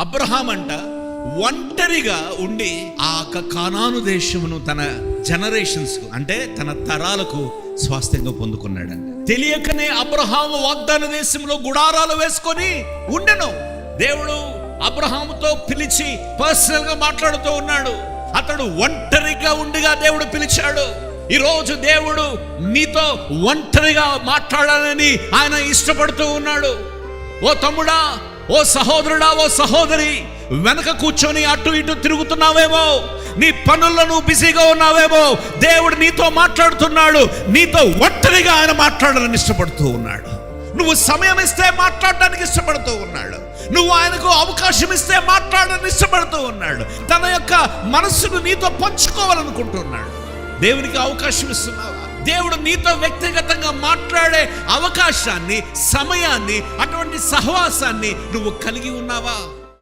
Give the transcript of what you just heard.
Abraham అంట ఒంటరిగా ఉండి ఆ కానాను దేశమును తన జనరేషన్స్ అంటే తన తరాలకు స్వాస్థ్యంగా పొందుకున్నాడంట. తెలియకనే అబ్రహాము వాగ్దాన దేశంలో గుడారాలు వేసుకొని ఉండెను. దేవుడు అబ్రహాముతో పిలిచి పర్సనల్ గా మాట్లాడుతూ ఉన్నాడు. అతడు ఒంటరిగా ఉండిగా దేవుడు పిలిచాడు. ఈరోజు దేవుడు నీతో ఒంటరిగా మాట్లాడాలని ఆయన ఇష్టపడుతూ ఉన్నాడు. ఓ తమ్ముడా, ఓ సహోదరుడా, ఓ సహోదరి, వెనక కూర్చొని అటు ఇటు తిరుగుతున్నావేమో, నీ పనుల్లో నువ్వు బిజీగా ఉన్నావేమో, దేవుడు నీతో మాట్లాడుతున్నాడు. నీతో ఒంటరిగా ఆయన మాట్లాడాలని ఇష్టపడుతూ ఉన్నాడు. నువ్వు సమయం ఇస్తే మాట్లాడడానికి ఇష్టపడుతూ ఉన్నాడు. నువ్వు ఆయనకు అవకాశం ఇస్తే మాట్లాడాలని ఇష్టపడుతూ ఉన్నాడు. తన యొక్క మనస్సును నీతో పంచుకోవాలనుకుంటున్నాడు. దేవునికి అవకాశం ఇస్తున్నావా? దేవుడు నీతో వ్యక్తిగతంగా మాట్లాడే అవకాశాన్ని, సమయాన్ని, అటువంటి సహవాసాన్ని నువ్వు కలిగి ఉన్నావా?